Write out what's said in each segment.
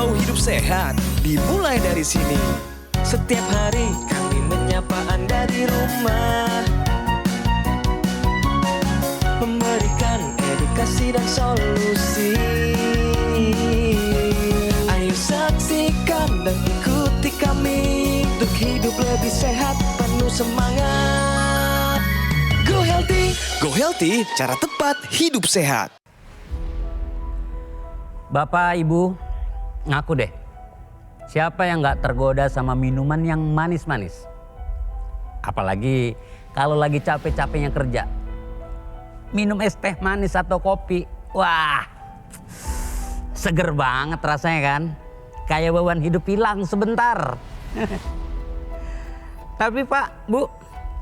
Mau hidup sehat, dimulai dari sini. Setiap hari kami menyapa Anda di rumah, memberikan edukasi dan solusi. Ayo saksikan dan ikuti kami untuk hidup lebih sehat, penuh semangat. Go Healthy, Go Healthy, cara tepat hidup sehat. Bapak, Ibu, ngaku deh. Siapa yang gak tergoda sama minuman yang manis-manis? Apalagi kalau lagi capek-capeknya kerja. Minum es teh manis atau kopi. Wah, seger banget rasanya kan. Kayak beban hidup hilang sebentar. Tapi Pak, Bu,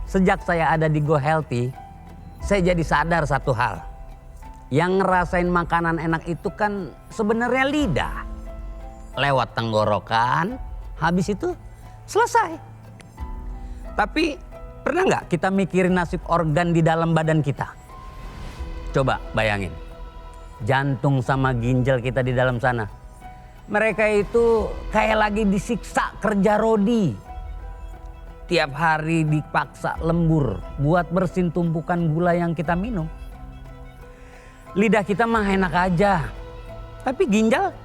sejak saya ada di Go Healthy, saya jadi sadar satu hal. Yang ngerasain makanan enak itu kan sebenarnya lidah. Lewat tenggorokan, habis itu selesai. Tapi pernah nggak kita mikirin nasib organ di dalam badan kita? Coba bayangin, jantung sama ginjal kita di dalam sana. Mereka itu kayak lagi disiksa kerja rodi. Tiap hari dipaksa lembur buat bersihin tumpukan gula yang kita minum. Lidah kita mah enak aja, tapi ginjal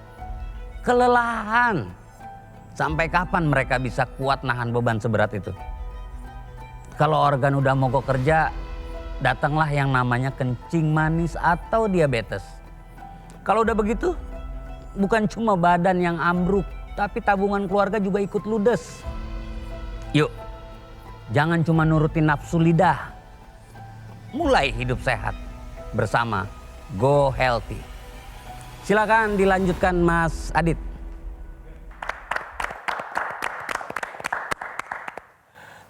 kelelahan. Sampai kapan mereka bisa kuat nahan beban seberat itu? Kalau organ udah mogok kerja, datanglah yang namanya kencing manis atau diabetes. Kalau udah begitu, bukan cuma badan yang ambruk, tapi tabungan keluarga juga ikut ludes. Yuk, jangan cuma nurutin nafsu lidah. Mulai hidup sehat bersama Go Healthy. Silakan dilanjutkan Mas Adit.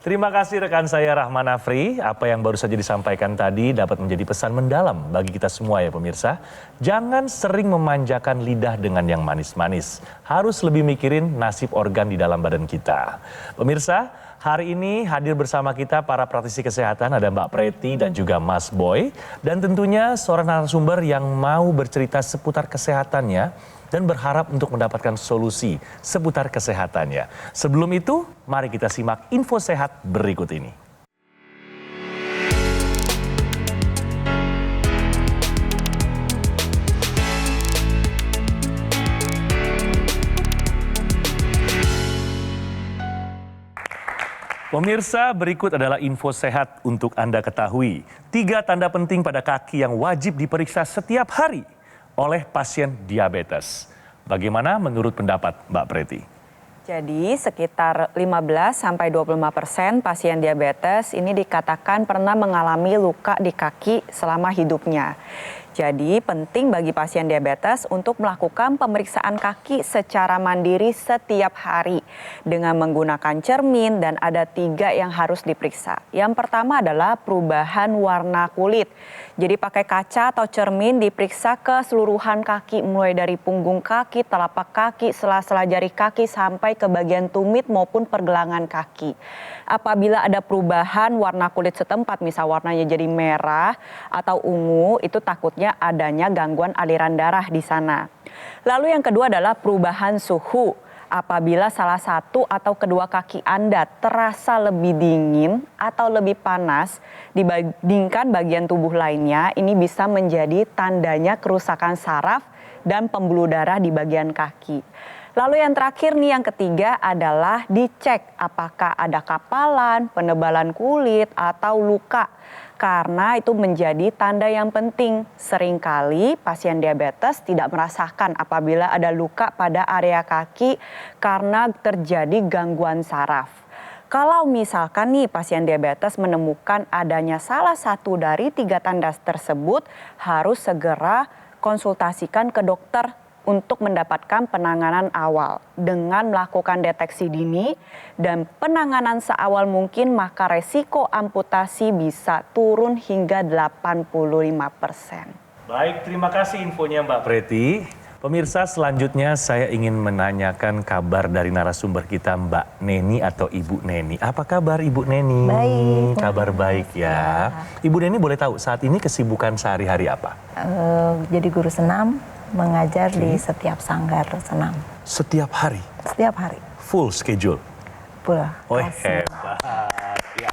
Terima kasih rekan saya Rahman Afri. Apa yang baru saja disampaikan tadi dapat menjadi pesan mendalam bagi kita semua ya pemirsa. Jangan sering memanjakan lidah dengan yang manis-manis. Harus lebih mikirin nasib organ di dalam badan kita. Pemirsa, hari ini hadir bersama kita para praktisi kesehatan, ada Mbak Preti dan juga Mas Boy. Dan tentunya seorang narasumber yang mau bercerita seputar kesehatannya dan berharap untuk mendapatkan solusi seputar kesehatannya. Sebelum itu, mari kita simak info sehat berikut ini. Pemirsa, berikut adalah info sehat untuk Anda ketahui. 3 tanda penting pada kaki yang wajib diperiksa setiap hari oleh pasien diabetes. Bagaimana menurut pendapat Mbak Preti? Jadi sekitar 15-25% pasien diabetes ini dikatakan pernah mengalami luka di kaki selama hidupnya. Jadi penting bagi pasien diabetes untuk melakukan pemeriksaan kaki secara mandiri setiap hari dengan menggunakan cermin, dan ada 3 yang harus diperiksa. Yang pertama adalah perubahan warna kulit. Jadi pakai kaca atau cermin diperiksa keseluruhan kaki, mulai dari punggung kaki, telapak kaki, sela-sela jari kaki sampai ke bagian tumit maupun pergelangan kaki. Apabila ada perubahan warna kulit setempat, misal warnanya jadi merah atau ungu, itu takutnya adanya gangguan aliran darah di sana. Lalu yang kedua adalah perubahan suhu. Apabila salah satu atau kedua kaki Anda terasa lebih dingin atau lebih panas dibandingkan bagian tubuh lainnya, ini bisa menjadi tandanya kerusakan saraf dan pembuluh darah di bagian kaki. Lalu yang terakhir nih, yang ketiga adalah dicek apakah ada kapalan, penebalan kulit atau luka. Karena itu menjadi tanda yang penting. Seringkali pasien diabetes tidak merasakan apabila ada luka pada area kaki karena terjadi gangguan saraf. Kalau misalkan nih pasien diabetes menemukan adanya salah satu dari 3 tanda tersebut, harus segera konsultasikan ke dokter untuk mendapatkan penanganan awal. Dengan melakukan deteksi dini dan penanganan seawal mungkin, maka resiko amputasi bisa turun hingga 85%. Baik, terima kasih infonya Mbak Preti. Pemirsa, selanjutnya saya ingin menanyakan kabar dari narasumber kita, Mbak Neni atau Ibu Neni. Apa kabar Ibu Neni? Baik. Kabar baik ya. Ibu Neni boleh tahu saat ini kesibukan sehari-hari apa? Jadi guru senam. mengajar di setiap sanggar senam. Setiap hari, Setiap hari. full schedule. Pula. Oh hebat. Ya.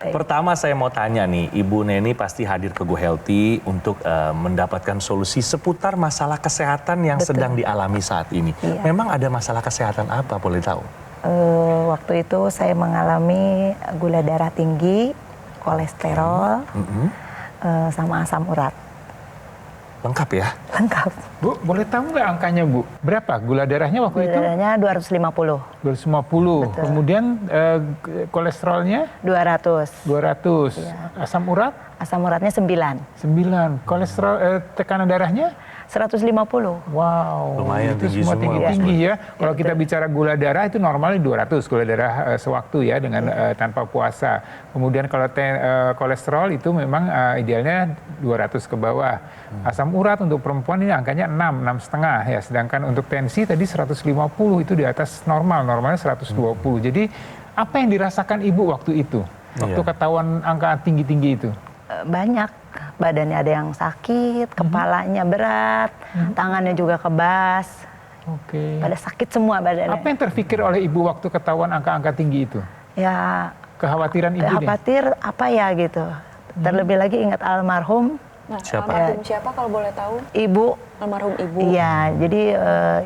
Pertama saya mau tanya nih, Ibu Neni pasti hadir ke Go Healthy untuk mendapatkan solusi seputar masalah kesehatan yang Betul. sedang dialami saat ini. Iya. Memang ada masalah kesehatan apa, boleh tahu? Waktu itu saya mengalami gula darah tinggi, kolesterol, sama asam urat. Lengkap ya? Lengkap. Bu, boleh tahu nggak angkanya, Bu? Berapa gula darahnya waktu Gula itu? darahnya 250. 250. Betul. Kemudian kolesterolnya 200. 200. Iya. Asam urat Asam uratnya 9. 9. Kolesterol tekanan darahnya 150. wow. Lumayan itu tinggi semua semua, tinggi-tinggi Bu. ya. Kalau kita bicara gula darah itu normalnya 200 gula darah sewaktu ya dengan tanpa puasa. Kemudian kalau kolesterol itu memang idealnya 200 ke bawah. Asam urat untuk perempuan ini angkanya 6 setengah ya. Sedangkan untuk tensi tadi 150 itu di atas normal, normalnya 120. Jadi apa yang dirasakan Ibu waktu itu? Waktu Iya. ketahuan angka tinggi-tinggi itu? Banyak. Badannya ada yang sakit, kepalanya berat, tangannya juga kebas. Oke. Pada sakit semua badannya. Apa yang terpikir oleh Ibu waktu ketahuan angka-angka tinggi itu? Ya, Kekhawatiran Ibu nih? khawatir apa ya gitu. Terlebih lagi ingat almarhum Nah, Siapa? almarhum siapa kalau boleh tahu? ibu. Almarhum ibu. Iya, jadi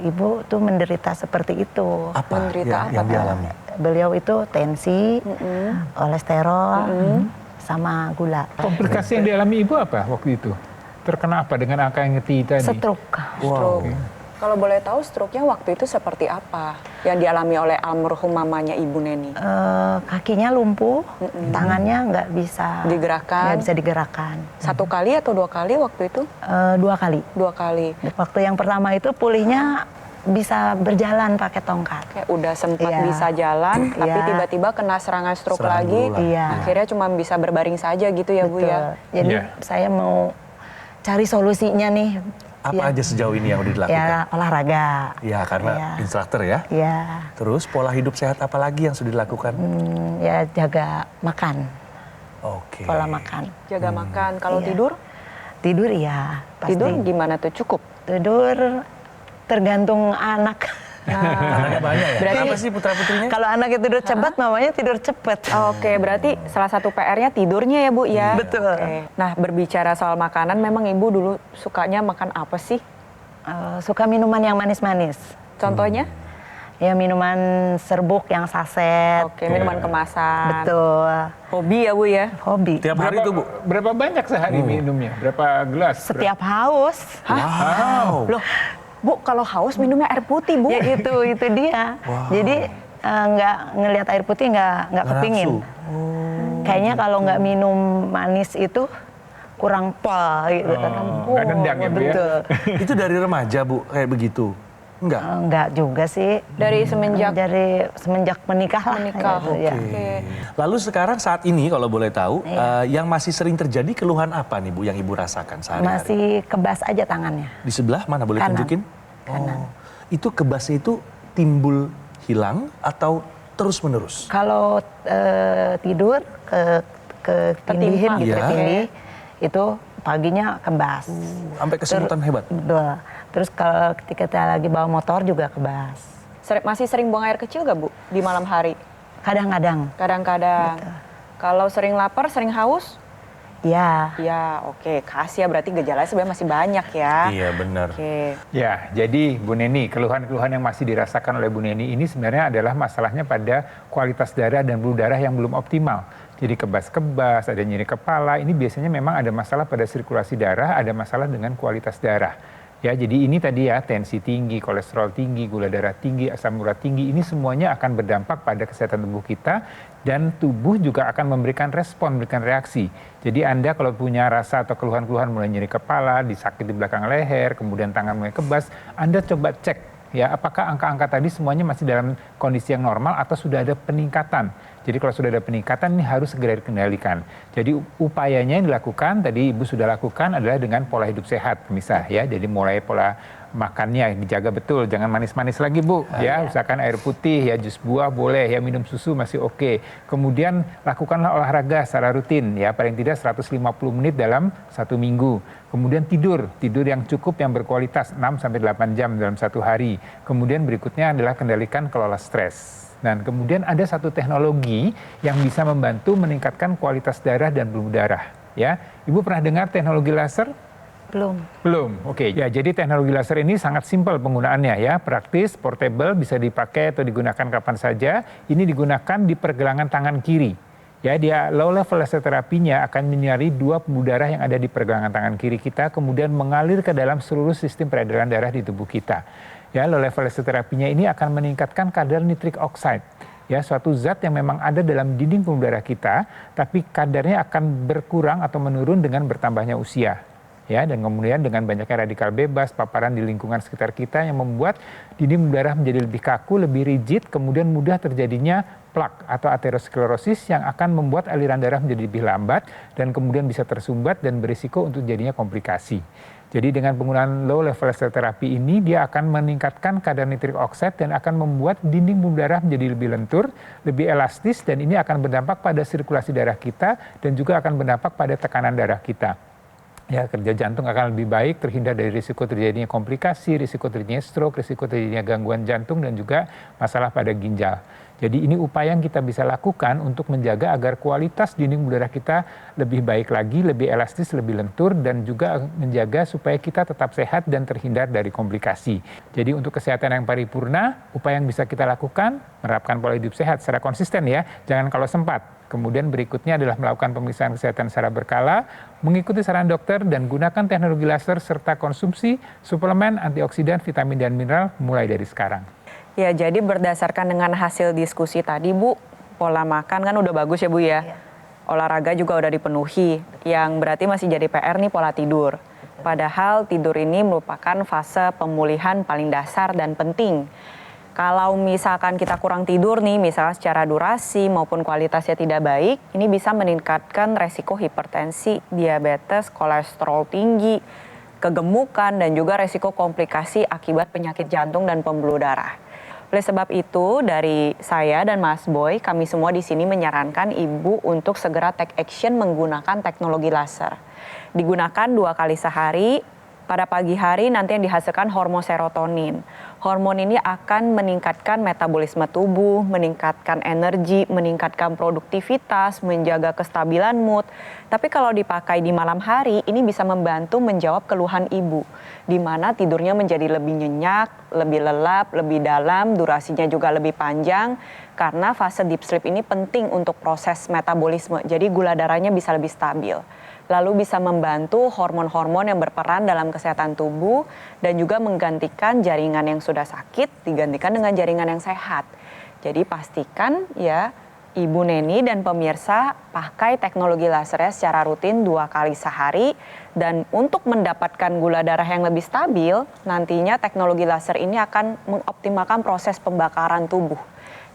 ibu tuh menderita seperti itu. Apa Menderita yang apa? dialami? Beliau itu tensi, kolesterol, sama gula. Komplikasi yang dialami Ibu apa waktu itu? Terkena apa dengan angka yang tinggi tadi? Stroke. Stroke. Kalau boleh tahu stroke-nya waktu itu seperti apa yang dialami oleh almarhum mamanya Ibu Neni? Kakinya lumpuh, tangannya nggak bisa Digerakkan? Nggak bisa digerakkan. 1 kali atau 2 kali waktu itu? 2 kali. 2 kali. Waktu yang pertama itu pulihnya bisa berjalan pakai tongkat. Kayak udah sempat Iya. bisa jalan, tapi Iya. tiba-tiba kena serangan stroke Serangan lagi. dulu lah. Iya. Akhirnya cuma bisa berbaring saja gitu ya Bu ya. Jadi Iya. saya mau cari solusinya nih. Apa aja sejauh ini yang udah dilakukan? Ya olahraga. Ya, karena Iya. instruktur ya. Ya, Terus pola hidup sehat apa lagi yang sudah dilakukan? ya jaga makan, Oke. pola makan. Jaga makan. Kalau Iya. tidur? Tidur ya pasti. Tidur gimana tuh? Cukup? Tidur tergantung anak. Anaknya banyak ya? Berarti- Kenapa sih putra-putrinya? Kalau anaknya tidur cepat, mamanya tidur cepet. Oke, berarti salah satu PR-nya tidurnya ya Bu ya? Betul. Oke. Nah, berbicara soal makanan, memang Ibu dulu sukanya makan apa sih? Suka minuman yang manis-manis. Contohnya? Ya minuman serbuk yang saset. Oke, minuman kemasan. Betul. Hobi ya Bu ya? Hobi. Tiap hari itu, Bu? Berapa banyak sehari minumnya? Berapa gelas? Setiap haus. Wow. Loh, Bu, kalau haus minumnya air putih Bu. Ya itu dia. Jadi nggak ngelihat air putih nggak kepingin. Kayaknya kalau nggak minum manis itu kurang pol gitu kan. nggak nendang ya, Bu, ya? Betul. Itu dari remaja, Bu, kayak begitu? Enggak? Nggak juga sih. Dari semenjak Semenjak menikah lah. menikah. gitu, ya. Oke. Lalu sekarang saat ini kalau boleh tahu, yang masih sering terjadi keluhan apa nih, Bu, yang Ibu rasakan sehari-hari? Masih kebas aja tangannya. Di sebelah mana, boleh Kanan. tunjukin? Kanan. Itu kebasnya itu timbul hilang atau terus-menerus? Kalau tidur ketindihin gitu, Iya. ketindih, itu paginya kebas. Sampai kesemutan hebat? Betul. Terus kalau ketika kita lagi bawa motor juga kebas. Masih sering buang air kecil gak Bu di malam hari? Kadang-kadang. Kadang-kadang. Kalau sering lapar, sering haus? Ya. Ya, oke. Khas ya, berarti gejalanya sebenarnya masih banyak ya. Iya, benar. Oke. Ya, jadi Bu Neni, keluhan-keluhan yang masih dirasakan oleh Bu Neni ini sebenarnya adalah masalahnya pada kualitas darah dan pembuluh darah yang belum optimal. Jadi kebas-kebas, ada nyeri kepala, ini biasanya memang ada masalah pada sirkulasi darah, ada masalah dengan kualitas darah. Ya, jadi ini tadi ya, tensi tinggi, kolesterol tinggi, gula darah tinggi, asam urat tinggi, ini semuanya akan berdampak pada kesehatan tubuh kita dan tubuh juga akan memberikan respon, memberikan reaksi. Jadi Anda kalau punya rasa atau keluhan-keluhan mulai nyeri kepala, disakit di belakang leher, kemudian tangan mulai kebas, Anda coba cek ya apakah angka-angka tadi semuanya masih dalam kondisi yang normal atau sudah ada peningkatan. Jadi kalau sudah ada peningkatan ini harus segera dikendalikan. Jadi upayanya yang dilakukan tadi Ibu sudah lakukan adalah dengan pola hidup sehat pemirsa ya. Jadi mulai pola makannya dijaga betul, jangan manis-manis lagi Bu, ya usahakan air putih, ya jus buah boleh, ya minum susu masih oke. Kemudian lakukanlah olahraga secara rutin, ya paling tidak 150 menit dalam 1 minggu. Kemudian tidur yang cukup, yang berkualitas 6-8 jam dalam 1 hari. Kemudian berikutnya adalah kendalikan kelola stres. Dan kemudian ada satu teknologi yang bisa membantu meningkatkan kualitas darah dan pembuluh darah. Ya, Ibu pernah dengar teknologi laser? Belum. Oke. Ya, jadi teknologi laser ini sangat simpel penggunaannya ya, praktis, portable, bisa dipakai atau digunakan kapan saja. Ini digunakan di pergelangan tangan kiri. Ya, dia low level laser terapinya akan menyinari 2 pembuluh darah yang ada di pergelangan tangan kiri kita, kemudian mengalir ke dalam seluruh sistem peredaran darah di tubuh kita. Ya, low level laser terapinya ini akan meningkatkan kadar nitric oxide. Ya, suatu zat yang memang ada dalam dinding pembuluh darah kita, tapi kadarnya akan berkurang atau menurun dengan bertambahnya usia. Ya, dan kemudian dengan banyaknya radikal bebas, paparan di lingkungan sekitar kita yang membuat dinding pembuluh darah menjadi lebih kaku, lebih rigid, kemudian mudah terjadinya plak atau aterosklerosis yang akan membuat aliran darah menjadi lebih lambat dan kemudian bisa tersumbat dan berisiko untuk jadinya komplikasi. Jadi dengan penggunaan low level laser terapi ini dia akan meningkatkan kadar nitric oxide dan akan membuat dinding pembuluh darah menjadi lebih lentur, lebih elastis, dan ini akan berdampak pada sirkulasi darah kita dan juga akan berdampak pada tekanan darah kita. Ya, kerja jantung akan lebih baik, terhindar dari risiko terjadinya komplikasi, risiko terjadinya stroke, risiko terjadinya gangguan jantung, dan juga masalah pada ginjal. Jadi ini upaya yang kita bisa lakukan untuk menjaga agar kualitas dinding pembuluh darah kita lebih baik lagi, lebih elastis, lebih lentur, dan juga menjaga supaya kita tetap sehat dan terhindar dari komplikasi. Jadi untuk kesehatan yang paripurna, upaya yang bisa kita lakukan, menerapkan pola hidup sehat secara konsisten ya, jangan kalau sempat. Kemudian berikutnya adalah melakukan pemeriksaan kesehatan secara berkala, mengikuti saran dokter, dan gunakan teknologi laser serta konsumsi suplemen antioksidan, vitamin, dan mineral mulai dari sekarang. Ya, jadi berdasarkan dengan hasil diskusi tadi Bu, pola makan kan udah bagus ya Bu ya. Olahraga juga udah dipenuhi, yang berarti masih jadi PR nih pola tidur. Padahal tidur ini merupakan fase pemulihan paling dasar dan penting. Kalau misalkan kita kurang tidur nih, misalnya secara durasi maupun kualitasnya tidak baik, ini bisa meningkatkan resiko hipertensi, diabetes, kolesterol tinggi, kegemukan, dan juga resiko komplikasi akibat penyakit jantung dan pembuluh darah. Oleh sebab itu, dari saya dan Mas Boy, kami semua di sini menyarankan Ibu untuk segera take action menggunakan teknologi laser. Digunakan 2 kali sehari. Pada pagi hari nanti yang dihasilkan hormon serotonin. Hormon ini akan meningkatkan metabolisme tubuh, meningkatkan energi, meningkatkan produktivitas, menjaga kestabilan mood. Tapi kalau dipakai di malam hari, ini bisa membantu menjawab keluhan Ibu, di mana tidurnya menjadi lebih nyenyak, lebih lelap, lebih dalam, durasinya juga lebih panjang, karena fase deep sleep ini penting untuk proses metabolisme, jadi gula darahnya bisa lebih stabil. Lalu bisa membantu hormon-hormon yang berperan dalam kesehatan tubuh dan juga menggantikan jaringan yang sudah sakit digantikan dengan jaringan yang sehat. Jadi pastikan ya Ibu Neni dan pemirsa pakai teknologi lasernya secara rutin 2 kali sehari, dan untuk mendapatkan gula darah yang lebih stabil nantinya teknologi laser ini akan mengoptimalkan proses pembakaran tubuh.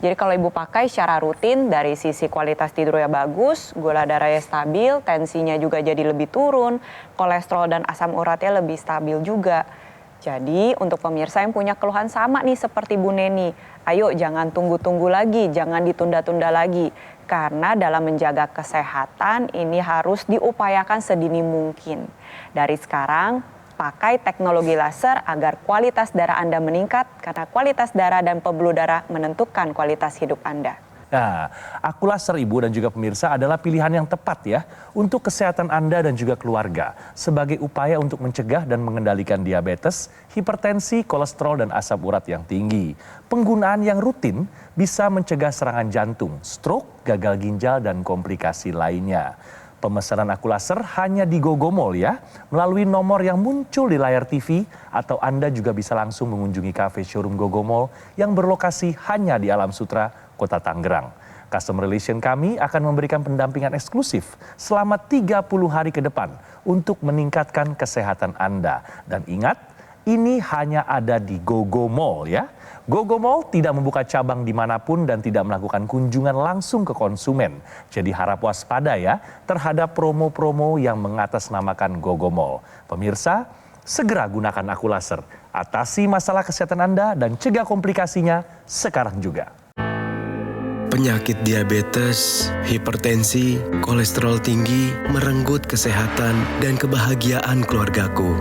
Jadi kalau Ibu pakai secara rutin, dari sisi kualitas tidurnya bagus, gula darahnya stabil, tensinya juga jadi lebih turun, kolesterol dan asam uratnya lebih stabil juga. Jadi untuk pemirsa yang punya keluhan sama nih seperti Bu Neni, ayo jangan tunggu-tunggu lagi, jangan ditunda-tunda lagi. Karena dalam menjaga kesehatan ini harus diupayakan sedini mungkin. Dari sekarang, pakai teknologi laser agar kualitas darah Anda meningkat, karena kualitas darah dan pembuluh darah menentukan kualitas hidup Anda. Nah, Aqualaser Ibu dan juga pemirsa adalah pilihan yang tepat ya untuk kesehatan Anda dan juga keluarga sebagai upaya untuk mencegah dan mengendalikan diabetes, hipertensi, kolesterol, dan asam urat yang tinggi. Penggunaan yang rutin bisa mencegah serangan jantung, stroke, gagal ginjal, dan komplikasi lainnya. Pemesanan Aqualaser hanya di Gogomall ya, melalui nomor yang muncul di layar TV, atau Anda juga bisa langsung mengunjungi kafe showroom Gogomall yang berlokasi hanya di Alam Sutra, Kota Tangerang. Customer Relation kami akan memberikan pendampingan eksklusif selama 30 hari ke depan untuk meningkatkan kesehatan Anda. Dan ingat, ini hanya ada di Gogomall ya. Gogomall tidak membuka cabang dimanapun dan tidak melakukan kunjungan langsung ke konsumen. Jadi harap waspada ya terhadap promo-promo yang mengatasnamakan Gogomall. Pemirsa, segera gunakan Aqualaser Atasi masalah kesehatan Anda dan cegah komplikasinya sekarang juga. Penyakit diabetes, hipertensi, kolesterol tinggi merenggut kesehatan dan kebahagiaan keluargaku.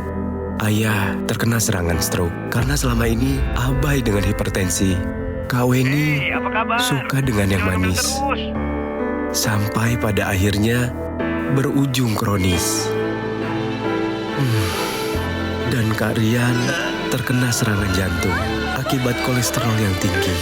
Ayah terkena serangan stroke karena selama ini abai dengan hipertensi. Kak Weni suka dengan yang manis. Sampai pada akhirnya berujung kronis. Dan Kak Rian terkena serangan jantung akibat kolesterol yang tinggi.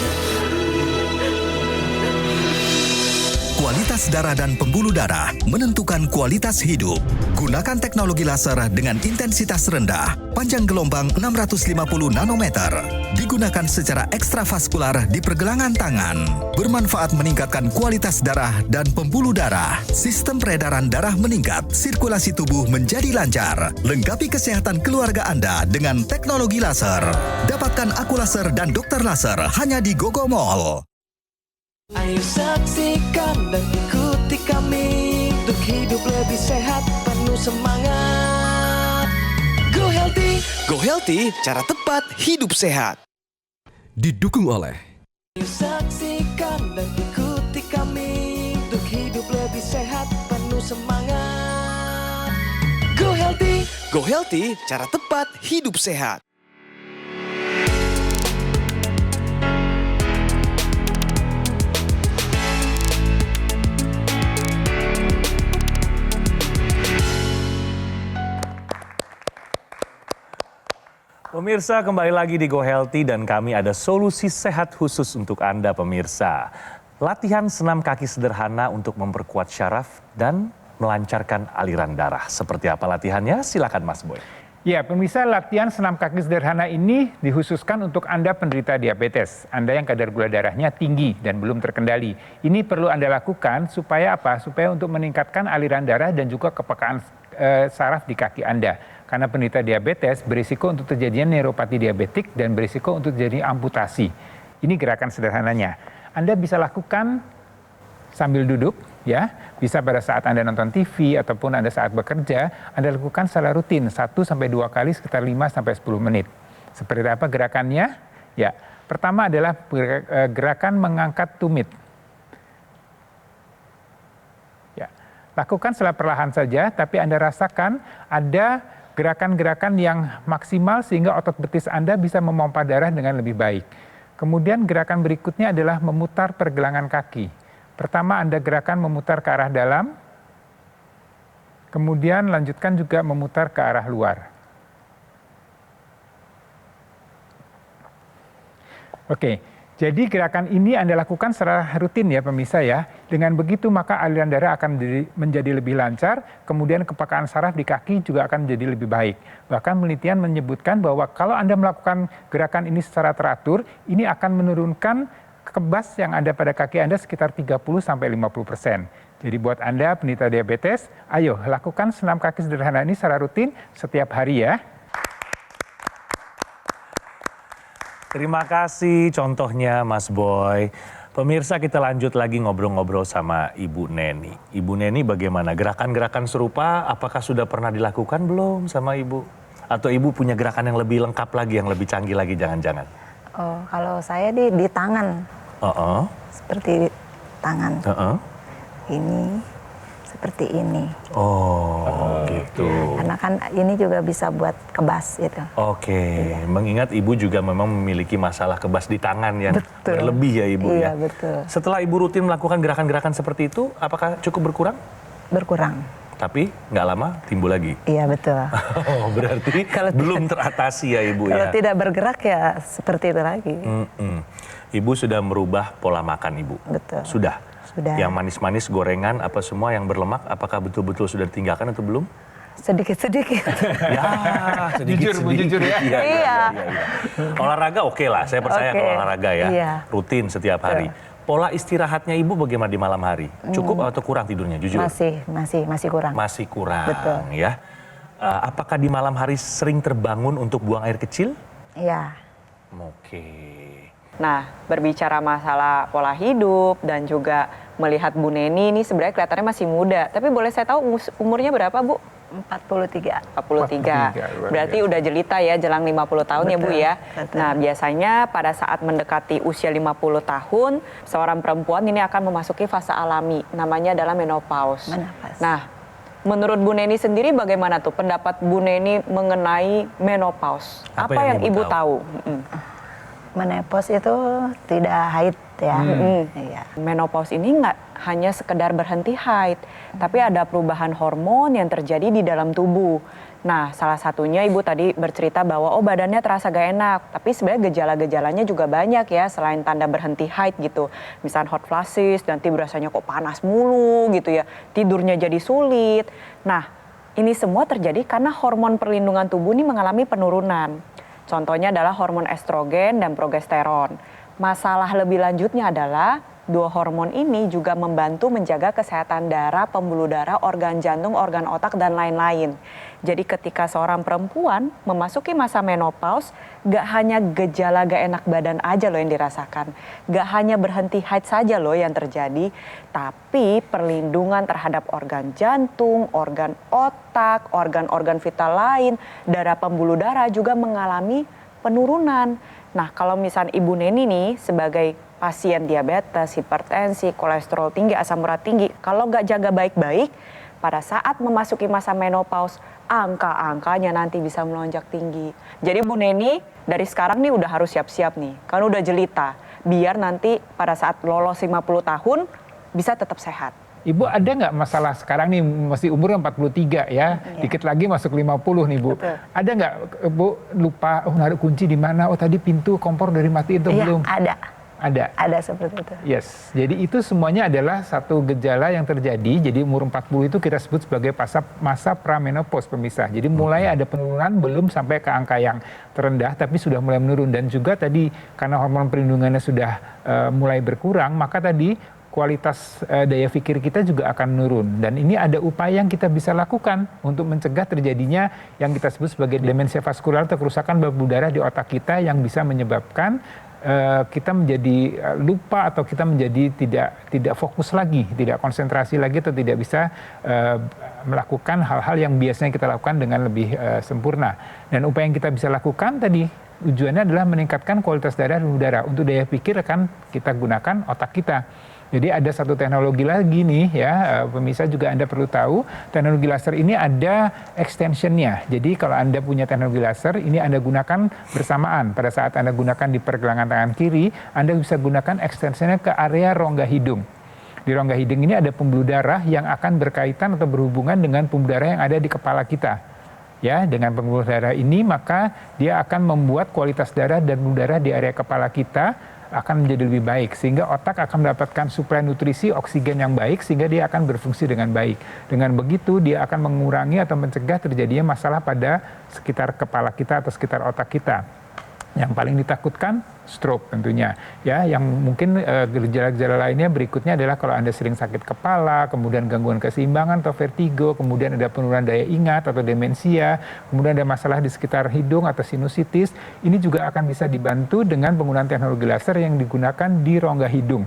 Kualitas darah dan pembuluh darah menentukan kualitas hidup. Gunakan teknologi laser dengan intensitas rendah, panjang gelombang 650 nanometer. Digunakan secara ekstravaskular di pergelangan tangan. Bermanfaat meningkatkan kualitas darah dan pembuluh darah. Sistem peredaran darah meningkat, sirkulasi tubuh menjadi lancar. Lengkapi kesehatan keluarga Anda dengan teknologi laser. Dapatkan aku laser dan dokter laser hanya di Gogo Mall. Ayo saksikan dan ikuti kami untuk hidup lebih sehat, penuh semangat. Go Healthy, cara tepat hidup sehat. Didukung oleh Ayo saksikan dan ikuti kami untuk hidup lebih sehat, penuh semangat. Go Healthy, cara tepat hidup sehat. Pemirsa, kembali lagi di Go Healthy dan kami ada solusi sehat khusus untuk Anda pemirsa. Latihan senam kaki sederhana untuk memperkuat syaraf dan melancarkan aliran darah. Seperti apa latihannya? Silakan Mas Boy. Ya, pemirsa, latihan senam kaki sederhana ini dikhususkan untuk Anda penderita diabetes. Anda yang kadar gula darahnya tinggi dan belum terkendali. Ini perlu Anda lakukan supaya apa? Supaya untuk meningkatkan aliran darah dan juga kepekaan saraf di kaki Anda. Karena penderita diabetes berisiko untuk terjadinya neuropati diabetik dan berisiko untuk terjadi amputasi. Ini gerakan sederhananya. Anda bisa lakukan sambil duduk, ya. Bisa pada saat Anda nonton TV ataupun Anda saat bekerja, Anda lakukan secara rutin 1-2 kali sekitar 5-10 menit. Seperti apa gerakannya? Ya, pertama adalah gerakan mengangkat tumit. Ya, lakukan secara perlahan saja, tapi Anda rasakan ada gerakan-gerakan yang maksimal sehingga otot betis Anda bisa memompa darah dengan lebih baik. Kemudian gerakan berikutnya adalah memutar pergelangan kaki. Pertama Anda gerakan memutar ke arah dalam, kemudian lanjutkan juga memutar ke arah luar. Oke, jadi gerakan ini Anda lakukan secara rutin ya pemirsa ya. Dengan begitu maka aliran darah akan menjadi lebih lancar, kemudian kepekaan saraf di kaki juga akan menjadi lebih baik. Bahkan penelitian menyebutkan bahwa kalau Anda melakukan gerakan ini secara teratur, ini akan menurunkan kebas yang ada pada kaki Anda sekitar 30-50%. Jadi buat Anda penderita diabetes, ayo lakukan senam kaki sederhana ini secara rutin setiap hari ya. Terima kasih contohnya Mas Boy. Pemirsa, kita lanjut lagi ngobrol-ngobrol sama Ibu Neni. Ibu Neni bagaimana? Gerakan-gerakan serupa apakah sudah pernah dilakukan belum sama Ibu? Atau Ibu punya gerakan yang lebih lengkap lagi, yang lebih canggih lagi jangan-jangan? Oh, kalau saya di tangan. Seperti tangan. Ini seperti ini. Oh, gitu. Karena kan ini juga bisa buat kebas gitu. Oke, iya. Mengingat Ibu juga memang memiliki masalah kebas di tangan yang betul. berlebih ya Ibu Iya, ya. betul. Setelah Ibu rutin melakukan gerakan-gerakan seperti itu, apakah cukup berkurang? Berkurang. Tapi nggak lama timbul lagi? Iya, betul. Oh, berarti belum teratasi ya Ibu kalau ya? Kalau tidak bergerak ya seperti itu lagi. Ibu sudah merubah pola makan Ibu? Betul. Sudah? Sudah. Yang manis-manis, gorengan, apa semua yang berlemak, apakah betul-betul sudah ditinggalkan atau belum? Sedikit-sedikit. Ya, sedikit-sedikit. Jujur ya. Iya. Olahraga oke lah, saya percaya kalau olahraga ya. Iya. Rutin setiap hari. Pola istirahatnya Ibu bagaimana di malam hari? Cukup atau kurang tidurnya, jujur? Masih kurang. Masih kurang, betul. Ya. Apakah di malam hari sering terbangun untuk buang air kecil? Iya. Oke. Nah, berbicara masalah pola hidup dan juga melihat Bu Neni ini sebenarnya kelihatannya masih muda. Tapi boleh saya tahu umurnya berapa, Bu? 43. 43. Berarti udah jelita ya, jelang 50 tahun ya Bu ya. Betul. Nah, biasanya pada saat mendekati usia 50 tahun, seorang perempuan ini akan memasuki fase alami, namanya adalah menopause. Nah, menurut Bu Neni sendiri bagaimana tuh pendapat Bu Neni mengenai menopause? Apa yang Ibu tahu? Menopause itu tidak haid ya. Iya. Menopause ini nggak hanya sekedar berhenti haid, tapi ada perubahan hormon yang terjadi di dalam tubuh. Nah, salah satunya Ibu tadi bercerita bahwa badannya terasa gak enak, tapi sebenarnya gejala-gejalanya juga banyak ya selain tanda berhenti haid gitu. Misalnya hot flashes, nanti berasanya kok panas mulu gitu ya, tidurnya jadi sulit. Nah, ini semua terjadi karena hormon perlindungan tubuh ini mengalami penurunan. Contohnya adalah hormon estrogen dan progesteron. Masalah lebih lanjutnya adalah dua hormon ini juga membantu menjaga kesehatan darah, pembuluh darah, organ jantung, organ otak, dan lain-lain. Jadi ketika seorang perempuan memasuki masa menopause, gak hanya gejala gak enak badan aja loh yang dirasakan. Gak hanya berhenti haid saja loh yang terjadi, tapi perlindungan terhadap organ jantung, organ otak, organ-organ vital lain, darah pembuluh darah juga mengalami penurunan. Nah, kalau misalnya Ibu Neni nih sebagai pasien diabetes, hipertensi, kolesterol tinggi, asam urat tinggi, kalau nggak jaga baik-baik, pada saat memasuki masa menopause, angka-angkanya nanti bisa melonjak tinggi. Jadi Bu Neni dari sekarang nih udah harus siap-siap nih, kan udah jelita, biar nanti pada saat lolos 50 tahun bisa tetap sehat. Ibu ada nggak masalah sekarang nih masih umurnya 43 ya, dikit lagi masuk 50 nih Bu. Betul. Ada nggak Bu lupa naruh kunci di mana? Oh tadi pintu kompor dari matiin atau belum? Ada seperti itu. Yes, jadi itu semuanya adalah satu gejala yang terjadi. Jadi umur 40 itu kita sebut sebagai masa pramenopause pemirsa. Jadi mulai ada penurunan, belum sampai ke angka yang terendah, tapi sudah mulai menurun. Dan juga tadi karena hormon perlindungannya sudah mulai berkurang, maka tadi kualitas daya pikir kita juga akan menurun. Dan ini ada upaya yang kita bisa lakukan untuk mencegah terjadinya yang kita sebut sebagai demensia vaskular atau kerusakan pembuluh darah di otak kita yang bisa menyebabkan kita menjadi lupa atau kita menjadi tidak fokus lagi, tidak konsentrasi lagi atau tidak bisa melakukan hal-hal yang biasanya kita lakukan dengan lebih sempurna. Dan upaya yang kita bisa lakukan tadi tujuannya adalah meningkatkan kualitas darah dan udara. Untuk daya pikir akan kita gunakan otak kita. Jadi ada satu teknologi lagi nih ya, pemirsa juga Anda perlu tahu, teknologi laser ini ada extensionnya. Jadi kalau Anda punya teknologi laser, ini Anda gunakan bersamaan. Pada saat Anda gunakan di pergelangan tangan kiri, Anda bisa gunakan extensionnya ke area rongga hidung. Di rongga hidung ini ada pembuluh darah yang akan berkaitan atau berhubungan dengan pembuluh darah yang ada di kepala kita. Ya, dengan pembuluh darah ini maka dia akan membuat kualitas darah dan pembuluh darah di area kepala kita akan menjadi lebih baik, sehingga otak akan mendapatkan suplai nutrisi oksigen yang baik, sehingga dia akan berfungsi dengan baik. Dengan begitu dia akan mengurangi atau mencegah terjadinya masalah pada sekitar kepala kita atau sekitar otak kita. Yang paling ditakutkan stroke tentunya ya, yang mungkin gejala-gejala lainnya berikutnya adalah kalau Anda sering sakit kepala, kemudian gangguan keseimbangan atau vertigo, kemudian ada penurunan daya ingat atau demensia, kemudian ada masalah di sekitar hidung atau sinusitis, ini juga akan bisa dibantu dengan penggunaan teknologi laser yang digunakan di rongga hidung.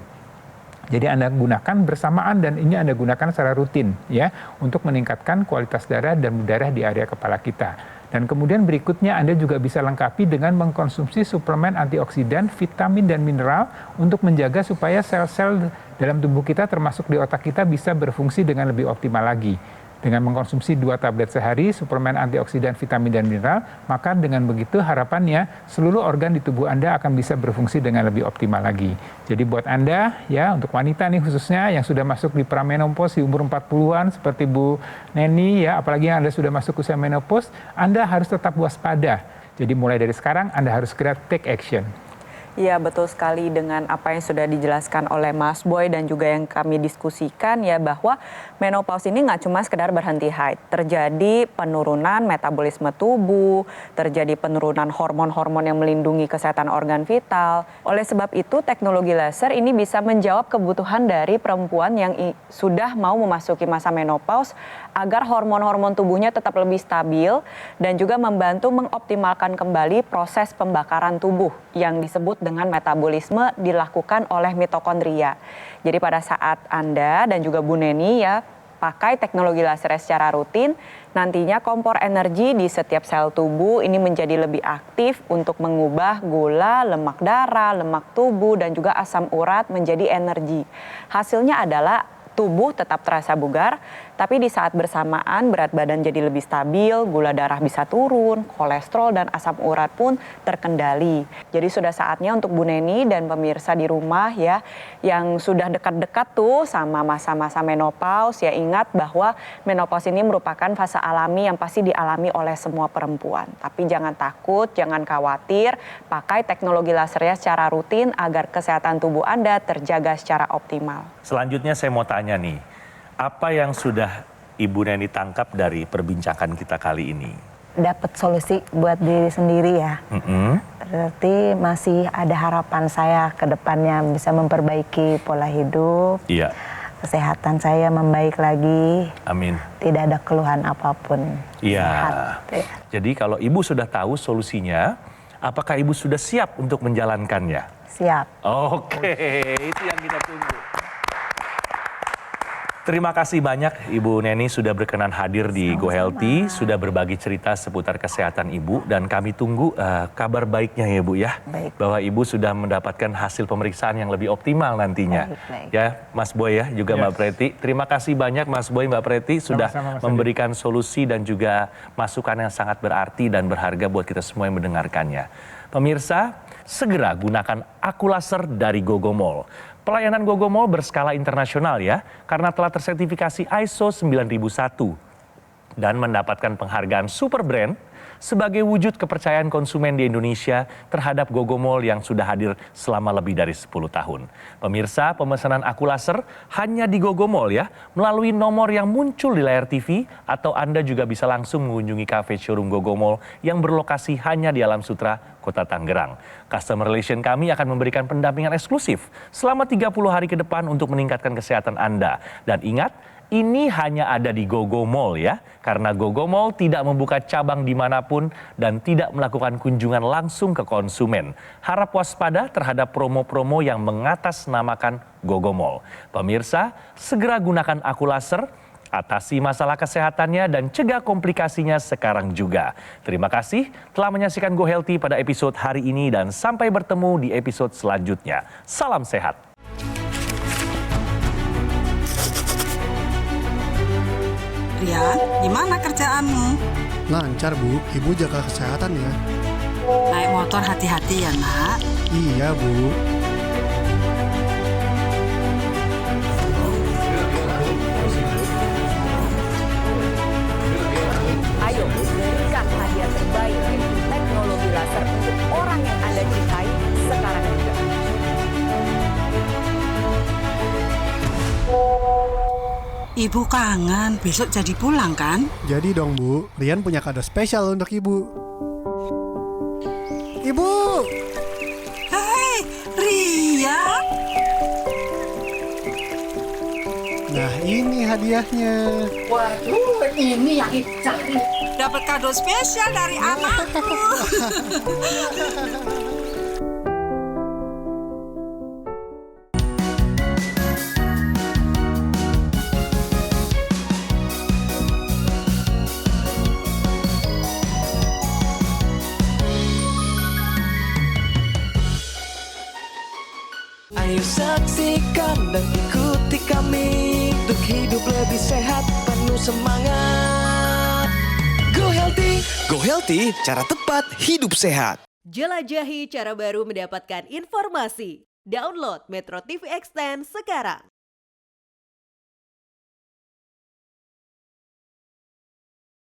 Jadi Anda gunakan bersamaan dan ini Anda gunakan secara rutin ya untuk meningkatkan kualitas darah dan udara di area kepala kita. Dan kemudian berikutnya Anda juga bisa lengkapi dengan mengkonsumsi suplemen antioksidan, vitamin dan mineral untuk menjaga supaya sel-sel dalam tubuh kita termasuk di otak kita bisa berfungsi dengan lebih optimal lagi. Dengan mengkonsumsi 2 tablet sehari suplemen antioksidan, vitamin dan mineral, maka dengan begitu harapannya seluruh organ di tubuh Anda akan bisa berfungsi dengan lebih optimal lagi. Jadi buat Anda ya, untuk wanita nih khususnya yang sudah masuk di pramenopause di umur 40-an seperti Bu Neni ya, apalagi yang Anda sudah masuk usia menopause, Anda harus tetap waspada. Jadi mulai dari sekarang Anda harus segera take action. Iya, betul sekali dengan apa yang sudah dijelaskan oleh Mas Boy dan juga yang kami diskusikan ya, bahwa menopause ini nggak cuma sekedar berhenti haid. Terjadi penurunan metabolisme tubuh, terjadi penurunan hormon-hormon yang melindungi kesehatan organ vital. Oleh sebab itu teknologi laser ini bisa menjawab kebutuhan dari perempuan yang sudah mau memasuki masa menopause agar hormon-hormon tubuhnya tetap lebih stabil dan juga membantu mengoptimalkan kembali proses pembakaran tubuh yang disebut dengan metabolisme dilakukan oleh mitokondria. Jadi pada saat Anda dan juga Bu Neni ya pakai teknologi laser secara rutin, Nantinya kompor energi di setiap sel tubuh ini menjadi lebih aktif untuk mengubah gula, lemak darah, lemak tubuh, dan juga asam urat menjadi energi. Hasilnya adalah tubuh tetap terasa bugar, tapi di saat bersamaan berat badan jadi lebih stabil, gula darah bisa turun, kolesterol dan asam urat pun terkendali. Jadi sudah saatnya untuk Bu Neni dan pemirsa di rumah ya, yang sudah dekat-dekat tuh sama masa-masa menopause, ya ingat bahwa menopause ini merupakan fase alami yang pasti dialami oleh semua perempuan. Tapi jangan takut, jangan khawatir, pakai teknologi lasernya secara rutin agar kesehatan tubuh Anda terjaga secara optimal. Selanjutnya saya mau tanya nih, apa yang sudah Ibu Neni tangkap dari perbincangan kita kali ini? Dapat solusi buat diri sendiri ya. Berarti masih ada harapan saya ke depannya bisa memperbaiki pola hidup. Iya. Kesehatan saya membaik lagi. Amin. Tidak ada keluhan apapun. Iya. Sehat. Jadi kalau Ibu sudah tahu solusinya, apakah Ibu sudah siap untuk menjalankannya? Siap. Oke, itu yang kita tunggu. Terima kasih banyak Ibu Neni sudah berkenan hadir di Go Healthy, sudah berbagi cerita seputar kesehatan Ibu, dan kami tunggu kabar baiknya ya Bu ya. Baik. Bahwa Ibu sudah mendapatkan hasil pemeriksaan yang lebih optimal nantinya. Baik. Ya Mas Boy ya, juga Mbak Preti. Terima kasih banyak Mas Boy, Mbak Preti sudah Sama-sama, Mas memberikan solusi dan juga masukan yang sangat berarti dan berharga buat kita semua yang mendengarkannya. Pemirsa, segera gunakan Akulaser dari Gogomol. Pelayanan Gogomol berskala internasional ya, karena telah tersertifikasi ISO 9001 dan mendapatkan penghargaan Super Brand sebagai wujud kepercayaan konsumen di Indonesia terhadap Gogomol yang sudah hadir selama lebih dari 10 tahun. Pemirsa, pemesanan Akulaser hanya di Gogomol ya, melalui nomor yang muncul di layar TV, atau Anda juga bisa langsung mengunjungi kafe showroom Gogomol yang berlokasi hanya di Alam Sutra, Kota Tangerang. Customer relation kami akan memberikan pendampingan eksklusif selama 30 hari ke depan untuk meningkatkan kesehatan Anda. Dan ingat, ini hanya ada di Gogomol ya, karena Gogomol tidak membuka cabang dimanapun dan tidak melakukan kunjungan langsung ke konsumen. Harap waspada terhadap promo-promo yang mengatasnamakan Gogomol. Pemirsa, segera gunakan Akulaser, atasi masalah kesehatannya dan cegah komplikasinya sekarang juga. Terima kasih telah menyaksikan Go Healthy pada episode hari ini dan sampai bertemu di episode selanjutnya. Salam sehat. Rian, gimana kerjaanmu? Lancar Bu, Ibu jaga kesehatan ya. Naik motor hati-hati ya nak. Iya Bu. Ayo, berikan hadiah terbaik yaitu teknologi laser untuk orang yang Anda cintai sekarang juga. Ibu kangen, besok jadi pulang kan? Jadi dong Bu, Rian punya kado spesial untuk Ibu. Ibu! Hei, Rian! Nah ini hadiahnya. Waduh, ini yang dicari. Dapat kado spesial dari anakku. Ayo saksikan dan ikuti kami untuk hidup lebih sehat, penuh semangat. Go Healthy. Go Healthy, cara tepat hidup sehat. Jelajahi cara baru mendapatkan informasi. Download Metro TV Extend sekarang.